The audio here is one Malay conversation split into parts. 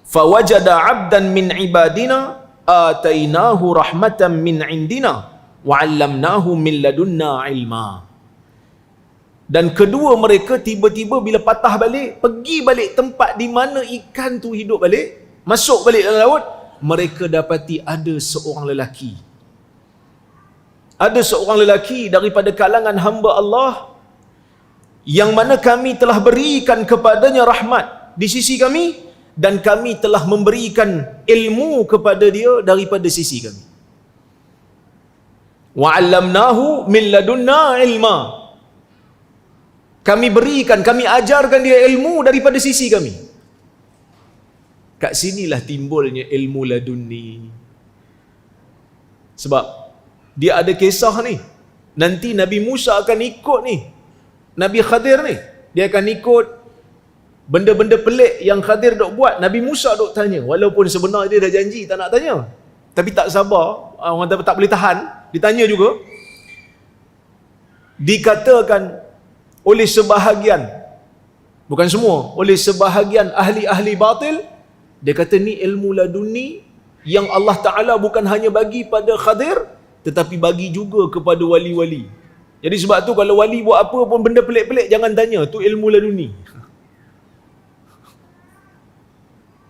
fawajada 'abdan min ibadina atainahu rahmatan min indina wa 'allamnahu min ladunna ilma. Dan kedua mereka tiba-tiba bila patah balik, pergi balik tempat di mana ikan tu hidup balik, masuk balik dalam laut, mereka dapati ada seorang lelaki. Ada seorang lelaki daripada kalangan hamba Allah yang mana kami telah berikan kepadanya rahmat di sisi kami, dan kami telah memberikan ilmu kepada dia daripada sisi kami. Wa 'allamnahu min ladunna ilma. Kami berikan, kami ajarkan dia ilmu daripada sisi kami. Kat sinilah timbulnya ilmu ladunni. Sebab dia ada kisah ni. Nanti Nabi Musa akan ikut ni, Nabi Khadir ni. Dia akan ikut benda-benda pelik yang Khadir dok buat. Nabi Musa dok tanya. Walaupun sebenarnya dia dah janji tak nak tanya, tapi tak sabar. Orang tak boleh tahan, ditanya juga. Dikatakan oleh sebahagian, bukan semua, oleh sebahagian ahli-ahli batil, dia kata ni ilmu laduni yang Allah Ta'ala bukan hanya bagi pada Khadir, tetapi bagi juga kepada wali-wali. Jadi sebab tu kalau wali buat apa pun benda pelik-pelik, jangan tanya, tu ilmu laduni.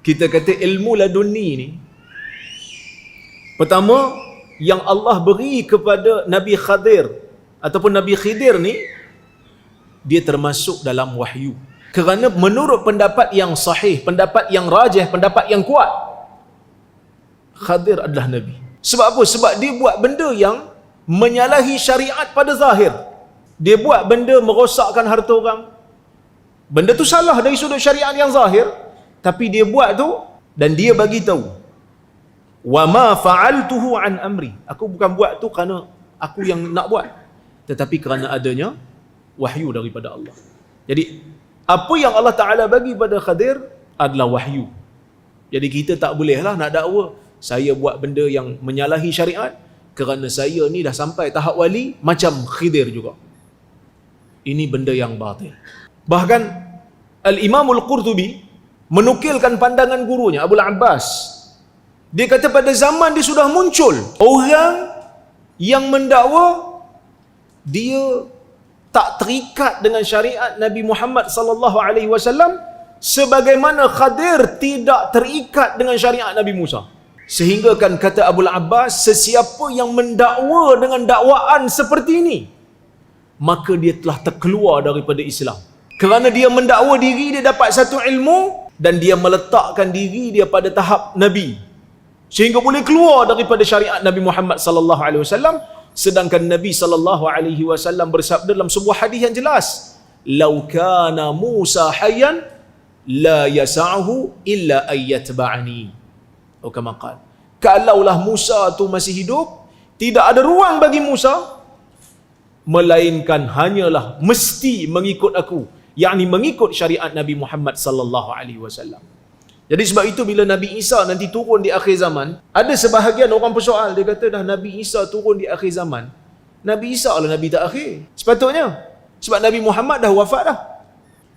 Kita kata ilmu laduni ni, pertama yang Allah beri kepada Nabi Khadir ataupun Nabi Khidir ni, dia termasuk dalam wahyu. Kerana menurut pendapat yang sahih, pendapat yang rajih, pendapat yang kuat, Khadir adalah Nabi. Sebab apa? Sebab dia buat benda yang menyalahi syariat pada zahir. Dia buat benda merosakkan harta orang. Benda tu salah dari sudut syariat yang zahir, tapi dia buat tu dan dia bagi tahu, wa ma fa'altuhu an amri. Aku bukan buat tu kerana aku yang nak buat, tetapi kerana adanya wahyu daripada Allah. Jadi apa yang Allah Ta'ala bagi pada Khadir adalah wahyu. Jadi kita tak bolehlah nak dakwa saya buat benda yang menyalahi syariat kerana saya ni dah sampai tahap wali macam Khidir juga. Ini benda yang batil. Bahkan Al-Imam Al-Qurtubi menukilkan pandangan gurunya Abu Abbas. Dia kata pada zaman dia sudah muncul orang yang mendakwa dia tak terikat dengan syariat Nabi Muhammad sallallahu alaihi wasallam sebagaimana Khadir tidak terikat dengan syariat Nabi Musa. Sehingga kan kata Abu Abbas, sesiapa yang mendakwa dengan dakwaan seperti ini, maka dia telah terkeluar daripada Islam. Kerana dia mendakwa diri dia dapat satu ilmu dan dia meletakkan diri dia pada tahap Nabi, sehingga boleh keluar daripada syariat Nabi Muhammad sallallahu alaihi wasallam. Sedangkan Nabi sallallahu alaihi wasallam bersabda dalam sebuah hadis yang jelas, "Lau kana Musa hayyan la yas'ahu illa ayyatba'ani." Atau kama qala, kalaulah Musa tu masih hidup, tidak ada ruang bagi Musa melainkan hanyalah mesti mengikut aku, yakni mengikut syariat Nabi Muhammad sallallahu alaihi wasallam. Jadi sebab itu bila Nabi Isa nanti turun di akhir zaman, ada sebahagian orang persoal, dia kata dah Nabi Isa turun di akhir zaman, Nabi Isa lah Nabi terakhir sepatutnya, sebab Nabi Muhammad dah wafat dah.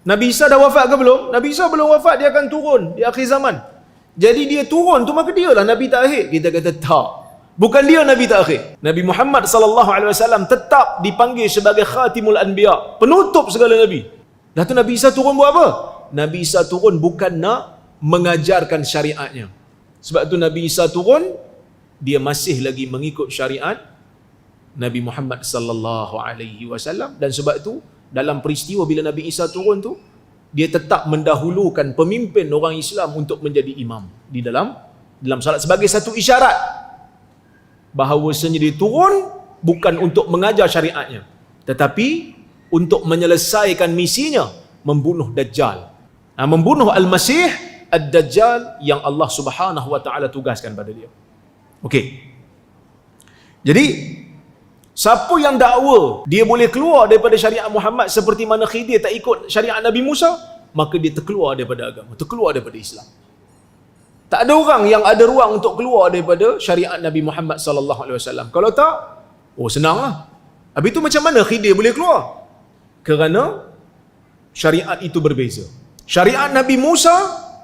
Nabi Isa dah wafat ke belum? Nabi Isa belum wafat, dia akan turun di akhir zaman. Jadi dia turun tu maka dia lah Nabi terakhir. Kita kata tak, bukan dia Nabi terakhir. Nabi Muhammad sallallahu alaihi wasallam tetap dipanggil sebagai khatimul anbiya, penutup segala nabi. Dah tu Nabi Isa turun buat apa? Nabi Isa turun bukan nak mengajarkan syariatnya. Sebab tu Nabi Isa turun, dia masih lagi mengikut syariat Nabi Muhammad sallallahu alaihi wasallam. Dan sebab tu dalam peristiwa bila Nabi Isa turun tu, dia tetap mendahulukan pemimpin orang Islam untuk menjadi imam di dalam salat sebagai satu isyarat bahawasanya dia turun bukan untuk mengajar syariatnya, tetapi untuk menyelesaikan misinya, membunuh Dajjal, membunuh Al-Masih Ad-Dajjal yang Allah Subhanahu wa taala tugaskan pada dia. Okey. Jadi siapa yang dakwa dia boleh keluar daripada syariat Muhammad seperti mana Khidir tak ikut syariat Nabi Musa, maka dia terkeluar daripada agama, terkeluar daripada Islam. Tak ada orang yang ada ruang untuk keluar daripada syariat Nabi Muhammad sallallahu alaihi wasallam. Kalau tak, oh senanglah. Habis itu macam mana Khidir boleh keluar? Kerana syariat itu berbeza. Syariat Nabi Musa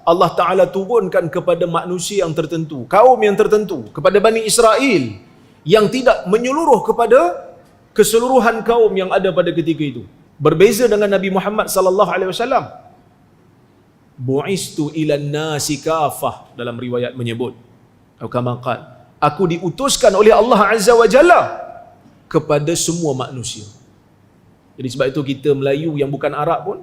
Allah Ta'ala turunkan kepada manusia yang tertentu, kaum yang tertentu, kepada Bani Israel, yang tidak menyeluruh kepada keseluruhan kaum yang ada pada ketika itu. Berbeza dengan Nabi Muhammad sallallahu alaihi wasallam. Bu'istu ilan nasi kafah, dalam riwayat menyebut, atau kama qala, aku diutuskan oleh Allah Azza wa Jalla kepada semua manusia. Jadi sebab itu kita Melayu yang bukan Arab pun,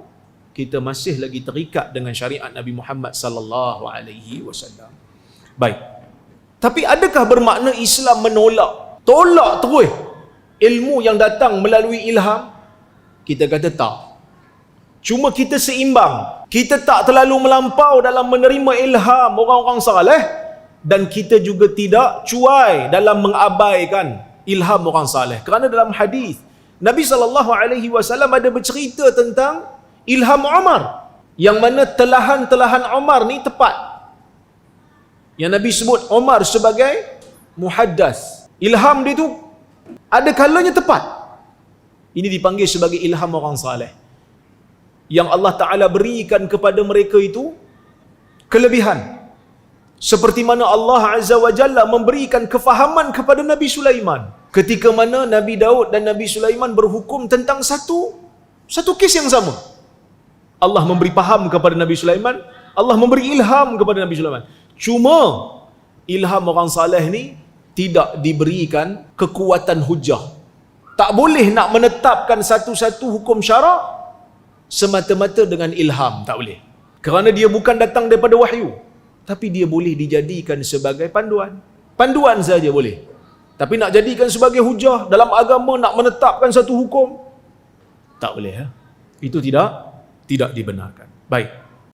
kita masih lagi terikat dengan syariat Nabi Muhammad sallallahu alaihi wasallam. Baik. Tapi adakah bermakna Islam menolak, tolak terus ilmu yang datang melalui ilham? Kita kata tak. Cuma kita seimbang. Kita tak terlalu melampau dalam menerima ilham orang-orang saleh, dan kita juga tidak cuai dalam mengabaikan ilham orang saleh. Kerana dalam hadis Nabi SAW ada bercerita tentang ilham Umar, yang mana telahan-telahan Umar ni tepat. Yang Nabi sebut Umar sebagai muhaddas. Ilham dia tu ada kalanya tepat. Ini dipanggil sebagai ilham orang saleh, yang Allah Ta'ala berikan kepada mereka itu kelebihan. Seperti mana Allah Azza wa Jalla memberikan kefahaman kepada Nabi Sulaiman, ketika mana Nabi Daud dan Nabi Sulaiman berhukum tentang satu kes yang sama. Allah memberi faham kepada Nabi Sulaiman, Allah memberi ilham kepada Nabi Sulaiman. Cuma ilham orang saleh ni tidak diberikan kekuatan hujah. Tak boleh nak menetapkan satu-satu hukum syarak semata-mata dengan ilham, tak boleh. Kerana dia bukan datang daripada wahyu, tapi dia boleh dijadikan sebagai panduan. Panduan saja boleh. Tapi nak jadikan sebagai hujah dalam agama, nak menetapkan satu hukum, tak boleh. Itu tidak dibenarkan. Baik.